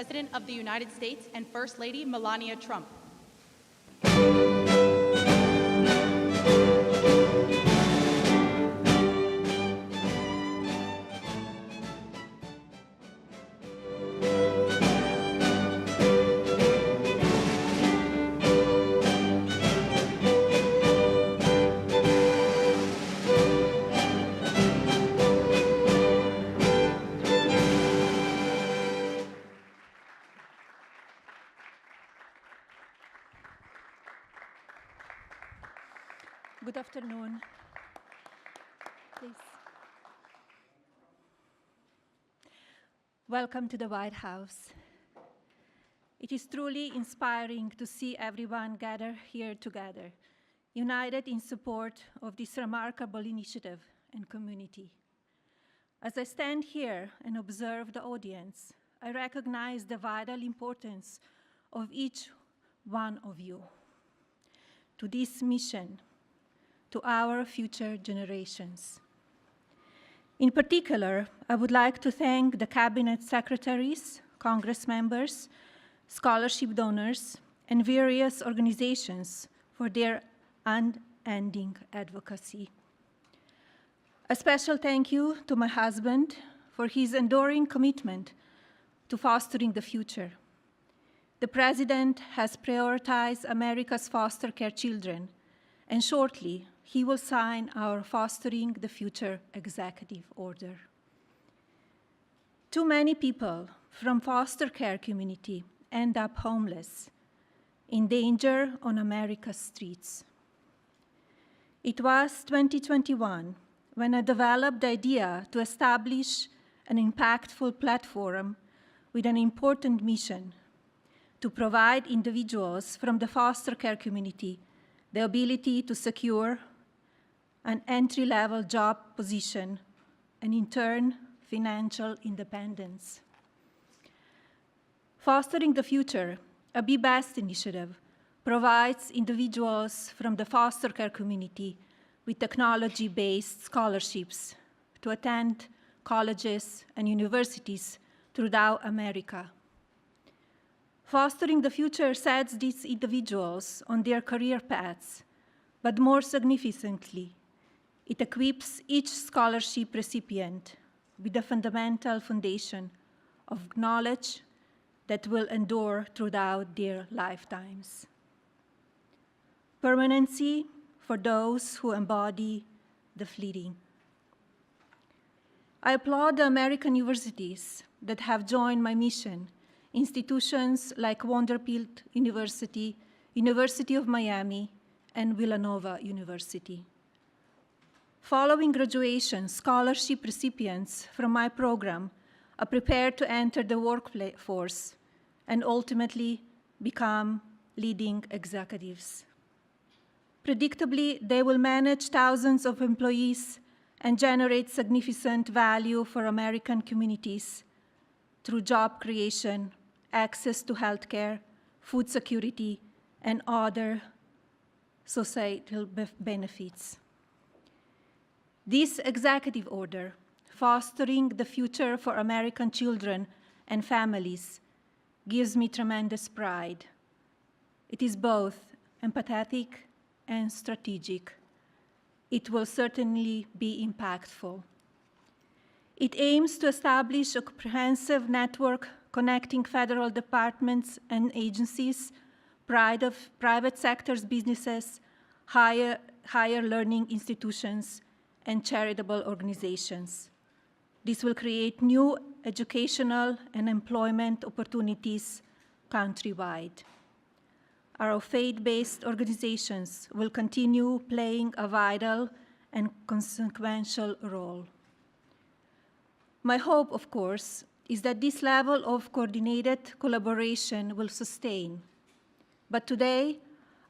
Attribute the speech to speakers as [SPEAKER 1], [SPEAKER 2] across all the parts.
[SPEAKER 1] President of the United States and First Lady Melania Trump.
[SPEAKER 2] Good afternoon. Please. Welcome to the White House. It is truly inspiring to see everyone gather here together, united in support of this remarkable initiative and community. As I stand here and observe the audience, I recognize the vital importance of each one of you to this mission, to our future generations. In particular, I would like to thank the cabinet secretaries, Congress members, scholarship donors, and various organizations for their unending advocacy. A special thank you to my husband for his enduring commitment to fostering the future. The President has prioritized America's foster care children, and shortly, he will sign our Fostering the Future Executive Order. Too many people from foster care community end up homeless, in danger on America's streets. It was 2021 when I developed the idea to establish an impactful platform with an important mission to provide individuals from the foster care community the ability to secure an entry-level job position, and in turn, financial independence. Fostering the Future, a Be Best initiative, provides individuals from the foster care community with technology-based scholarships to attend colleges and universities throughout America. Fostering the Future sets these individuals on their career paths, but more significantly, it equips each scholarship recipient with a fundamental foundation of knowledge that will endure throughout their lifetimes. Permanency for those who embody the fleeting. I applaud the American universities that have joined my mission, institutions like Vanderbilt University, University of Miami, and Villanova University. Following graduation, scholarship recipients from my program are prepared to enter the workforce and ultimately become leading executives. Predictably, they will manage thousands of employees and generate significant value for American communities through job creation, access to healthcare, food security, and other societal benefits. This executive order, Fostering the Future for American Children and Families, gives me tremendous pride. It is both empathetic and strategic. It will certainly be impactful. It aims to establish a comprehensive network connecting federal departments and agencies, private sector's businesses, higher learning institutions, and charitable organizations. This will create new educational and employment opportunities countrywide. Our faith-based organizations will continue playing a vital and consequential role. My hope, of course, is that this level of coordinated collaboration will sustain. But today,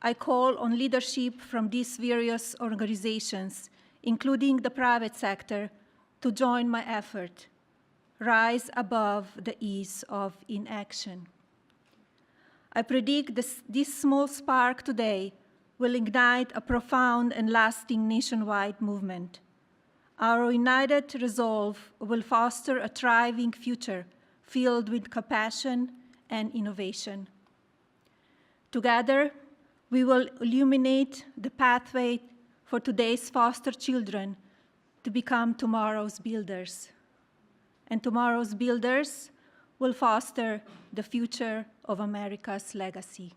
[SPEAKER 2] I call on leadership from these various organizations, including the private sector, to join my effort, rise above the ease of inaction. I predict this small spark today will ignite a profound and lasting nationwide movement. Our united resolve will foster a thriving future filled with compassion and innovation. Together, we will illuminate the pathway for today's foster children to become tomorrow's builders. And tomorrow's builders will foster the future of America's legacy.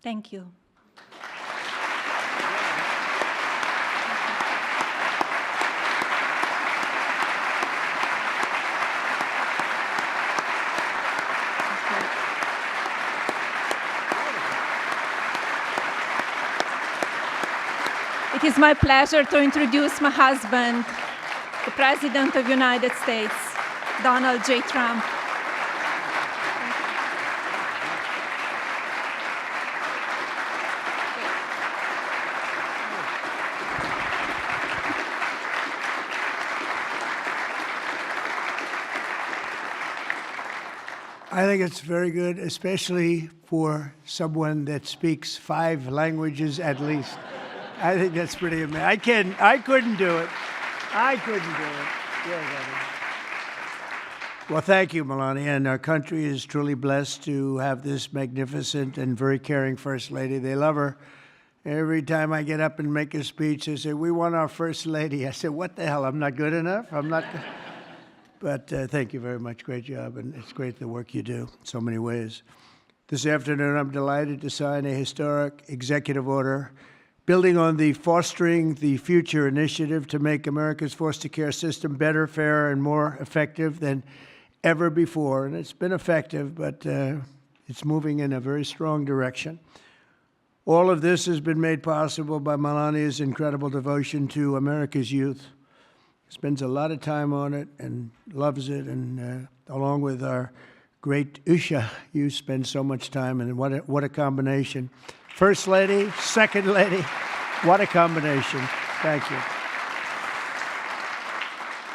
[SPEAKER 2] Thank you. It is my pleasure to introduce my husband, the President of the United States, Donald J. Trump.
[SPEAKER 3] I think it's very good, especially for someone that speaks 5 languages at least. I think that's pretty amazing. I couldn't do it. I couldn't do it. Yes, well, thank you, Melania. And our country is truly blessed to have this magnificent and very caring First Lady. They love her. Every time I get up and make a speech, they say, "We want our First Lady." I said, "What the hell? I'm not good enough? I'm not good." But thank you very much. Great job. And it's great the work you do in so many ways. This afternoon, I'm delighted to sign a historic executive order building on the Fostering the Future initiative to make America's foster care system better, fairer, and more effective than ever before. And it's been effective, but it's moving in a very strong direction. All of this has been made possible by Melania's incredible devotion to America's youth. Spends a lot of time on it and loves it, and along with our great Usha, you spend so much time, and what a combination. First Lady, Second Lady, what a combination. Thank you.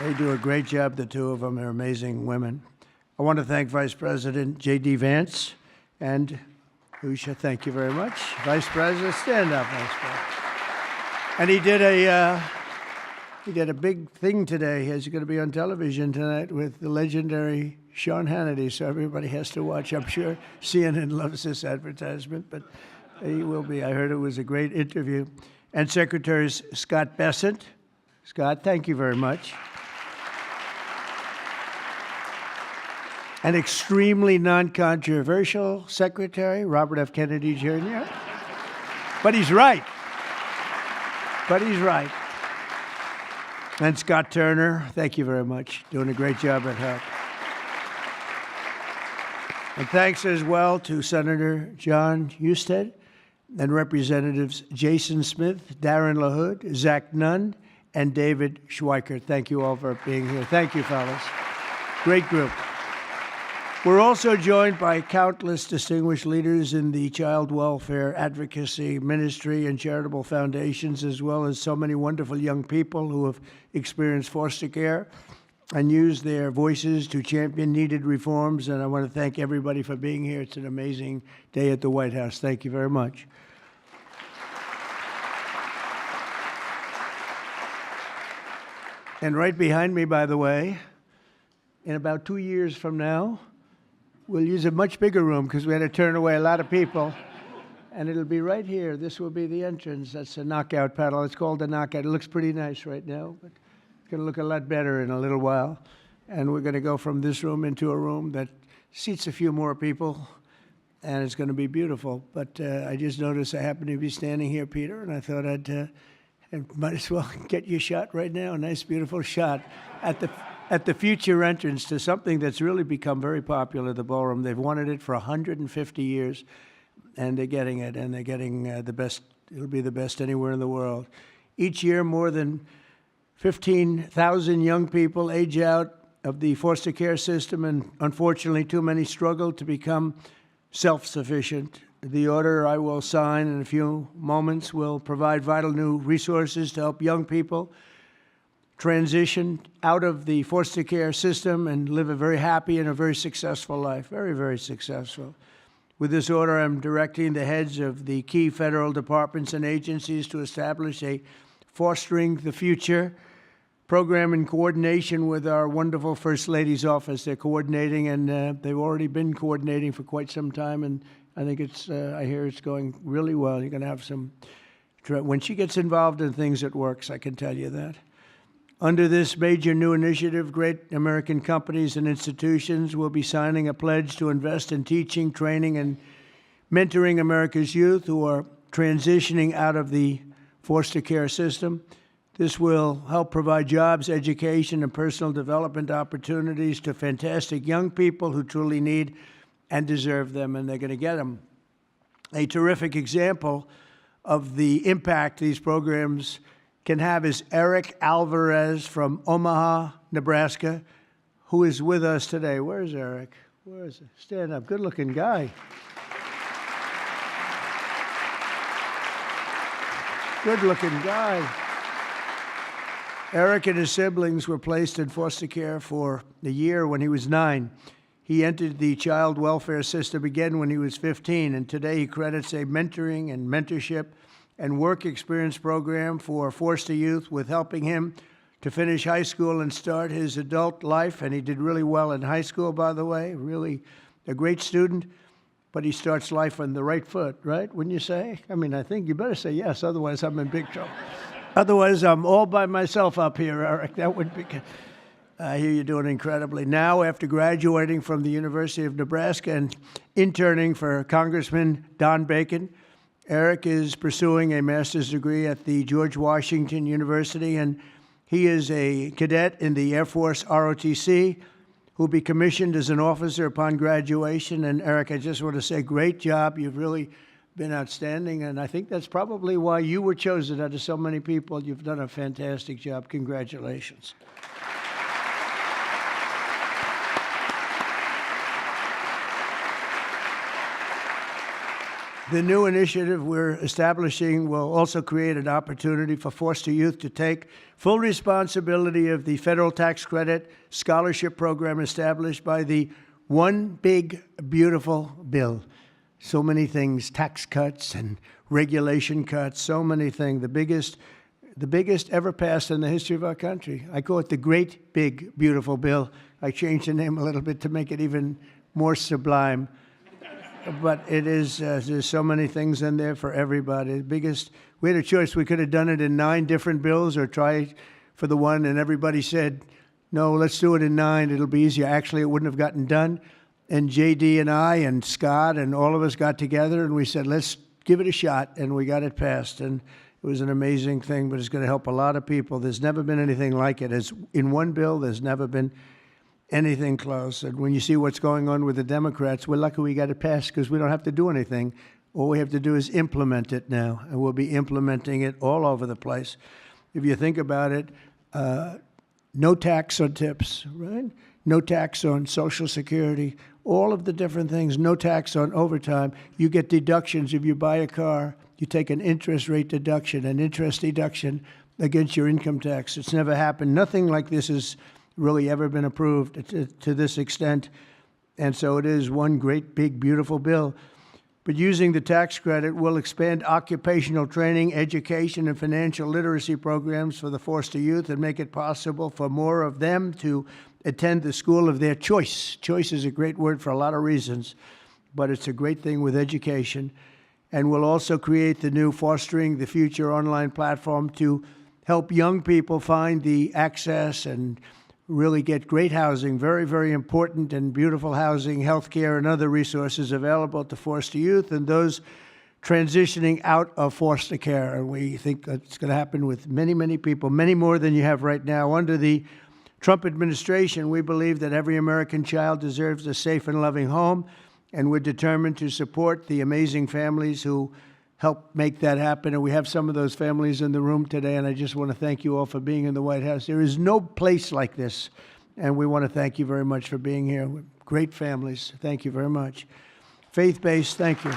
[SPEAKER 3] They do a great job, the two of them. They're amazing women. I want to thank Vice President J.D. Vance and Usha. Thank you very much. Vice President, stand up, Vice President. And he did a big thing today. He's going to be on television tonight with the legendary Sean Hannity, so everybody has to watch. I'm sure CNN loves this advertisement, but he will be. I heard it was a great interview. And Secretary Scott Bessent. Scott, thank you very much. An extremely non-controversial Secretary, Robert F. Kennedy Jr. But he's right. But he's right. And Scott Turner, thank you very much. Doing a great job at HELP. And thanks as well to Senator John Husted and Representatives Jason Smith, Darren LaHood, Zach Nunn, and David Schweikert. Thank you all for being here. Thank you, fellas. Great group. We're also joined by countless distinguished leaders in the child welfare advocacy, ministry, and charitable foundations, as well as so many wonderful young people who have experienced foster care and used their voices to champion needed reforms. And I want to thank everybody for being here. It's an amazing day at the White House. Thank you very much. And right behind me, by the way, in about 2 years from now, we'll use a much bigger room because we had to turn away a lot of people. And it'll be right here. This will be the entrance. That's a knockout paddle. It's called the knockout. It looks pretty nice right now, but it's going to look a lot better in a little while. And we're going to go from this room into a room that seats a few more people, and it's going to be beautiful. But I just noticed I happen to be standing here, Peter, and I thought I might as well get you a shot right now, a nice, beautiful shot at the future entrance to something that's really become very popular, the ballroom. They've wanted it for 150 years, and they're getting it, and they're getting the best. It'll be the best anywhere in the world. Each year, more than 15,000 young people age out of the foster care system, and unfortunately, too many struggle to become self-sufficient. The order I will sign in a few moments will provide vital new resources to help young people transition out of the foster care system and live a very happy and a very successful life, very, very successful. With this order, I'm directing the heads of the key federal departments and agencies to establish a Fostering the Future program in coordination with our wonderful First Lady's office. They're coordinating, and they've already been coordinating for quite some time, and I think I hear it's going really well. You're going to have some, when she gets involved in things, it works, I can tell you that. Under this major new initiative, great American companies and institutions will be signing a pledge to invest in teaching, training, and mentoring America's youth who are transitioning out of the foster care system. This will help provide jobs, education, and personal development opportunities to fantastic young people who truly need and deserve them, and they're going to get them. A terrific example of the impact these programs can have is Eric Alvarez from Omaha, Nebraska, who is with us today. Where's Eric? Where is he? Stand up. Good-looking guy. Good-looking guy. Eric and his siblings were placed in foster care for a year when he was 9. He entered the child welfare system again when he was 15, and today he credits a mentoring and mentorship and work experience program for foster youth with helping him to finish high school and start his adult life. And he did really well in high school, by the way, really a great student. But he starts life on the right foot, right? Wouldn't you say? I mean, I think you better say yes, otherwise I'm in big trouble. Otherwise, I'm all by myself up here, Eric. That would be good. I hear you're doing incredibly. Now, after graduating from the University of Nebraska and interning for Congressman Don Bacon, Eric is pursuing a master's degree at the George Washington University, and he is a cadet in the Air Force ROTC who will be commissioned as an officer upon graduation. And Eric, I just want to say, great job. You've really been outstanding, and I think that's probably why you were chosen out of so many people. You've done a fantastic job. Congratulations. The new initiative we're establishing will also create an opportunity for foster youth to take full responsibility of the federal tax credit scholarship program established by the One Big Beautiful Bill. So many things, tax cuts and regulation cuts, so many things. The biggest ever passed in the history of our country. I call it the Great Big Beautiful Bill. I changed the name a little bit to make it even more sublime. But it is, there's so many things in there for everybody. We had a choice. We could have done it in 9 different bills or try for the one, and everybody said, no, let's do it in 9. It'll be easier. Actually, it wouldn't have gotten done. And J.D. and I and Scott and all of us got together, and we said, let's give it a shot, and we got it passed. And it was an amazing thing, but it's going to help a lot of people. There's never been anything like it. As in one bill, there's never been anything close. And when you see what's going on with the Democrats, we're lucky we got it passed because we don't have to do anything. All we have to do is implement it now, and we'll be implementing it all over the place. If you think about it, no tax on tips, right? No tax on Social Security, all of the different things, no tax on overtime. You get deductions if you buy a car. You take an interest rate deduction, an interest deduction against your income tax. It's never happened. Nothing like this has really ever been approved to this extent. And so it is one great, big, beautiful bill. But using the tax credit will expand occupational training, education, and financial literacy programs for the foster youth and make it possible for more of them to attend the school of their choice. Choice is a great word for a lot of reasons, but it's a great thing with education. And we'll also create the new Fostering the Future online platform to help young people find the access and really get great housing, very, very important and beautiful housing, health care, and other resources available to foster youth and those transitioning out of foster care. And we think it's going to happen with many, many people, many more than you have right now. Under the Trump administration, we believe that every American child deserves a safe and loving home, and we're determined to support the amazing families who help make that happen. And we have some of those families in the room today, and I just want to thank you all for being in the White House. There is no place like this, and we want to thank you very much for being here. Great families. Thank you very much. Faith-based, thank you.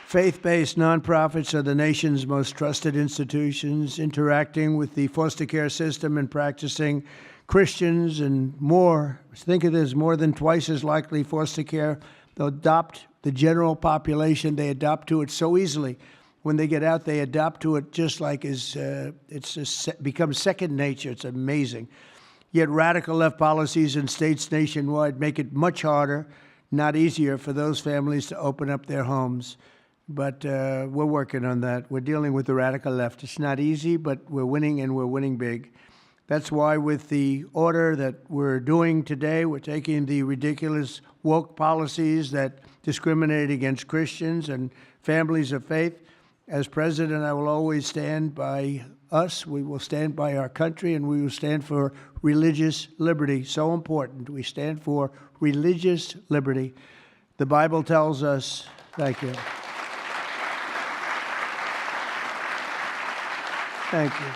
[SPEAKER 3] Faith-based nonprofits are the nation's most trusted institutions, interacting with the foster care system and practicing Christians and more. Think of this, more than twice as likely foster care They'll adopt the general population. They adopt to it so easily. When they get out, they adapt to it just like becomes second nature. It's amazing. Yet radical left policies in states nationwide make it much harder, not easier, for those families to open up their homes. But we're working on that. We're dealing with the radical left. It's not easy, but we're winning, and we're winning big. That's why with the order that we're doing today, we're taking the ridiculous woke policies that discriminate against Christians and families of faith. As president, I will always stand by us. We will stand by our country, and we will stand for religious liberty. So important. We stand for religious liberty. The Bible tells us, thank you. Thank you.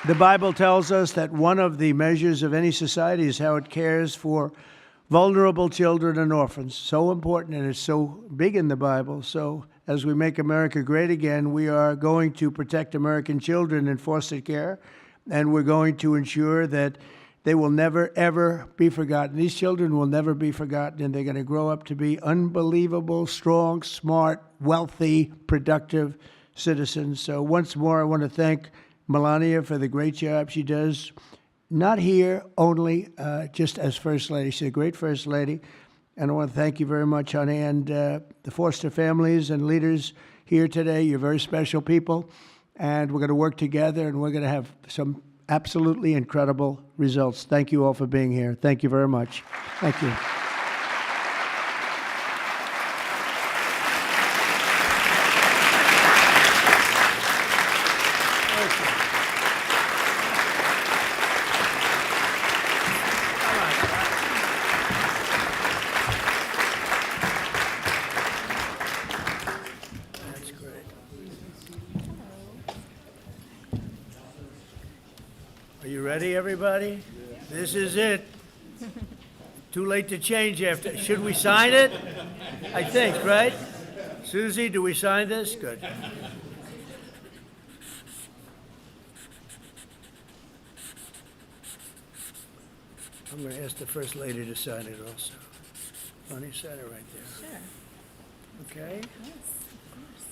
[SPEAKER 3] The Bible tells us that one of the measures of any society is how it cares for vulnerable children and orphans. So important, and it's so big in the Bible. So as we make America great again, we are going to protect American children in foster care, and we're going to ensure that they will never, ever be forgotten. These children will never be forgotten, and they're going to grow up to be unbelievable, strong, smart, wealthy, productive citizens. So once more, I want to thank Melania for the great job she does, not here only just as First Lady. She's a great First Lady. And I want to thank you very much, honey, and the foster families and leaders here today. You're very special people, and we're going to work together, and we're going to have some absolutely incredible results. Thank you all for being here. Thank you very much. Thank you. Are you ready, everybody? This is it. Too late to change after. Should we sign it? I think, right? Susie, do we sign this? Good. I'm going to ask the First Lady to sign it also. Honey, sign it right there.
[SPEAKER 4] Sure.
[SPEAKER 3] Okay?
[SPEAKER 4] Yes, of course.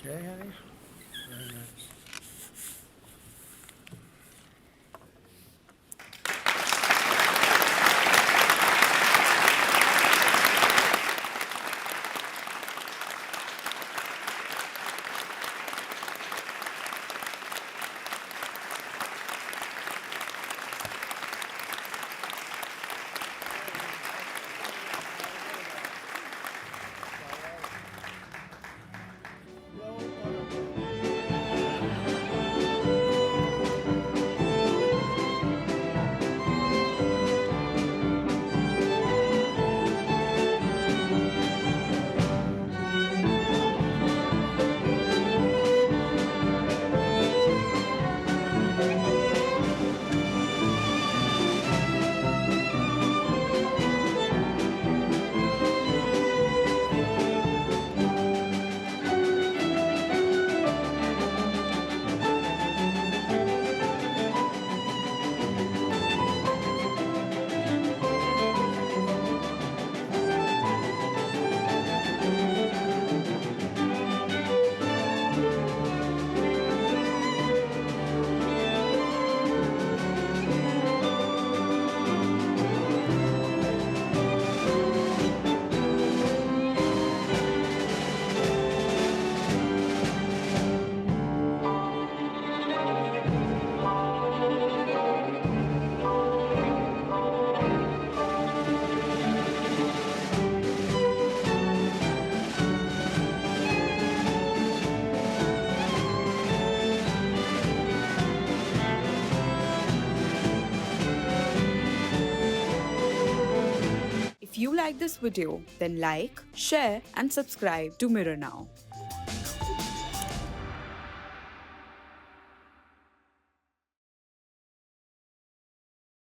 [SPEAKER 3] Okay, honey? Very nice.
[SPEAKER 4] If you like this video, then like, share and subscribe to Mirror Now.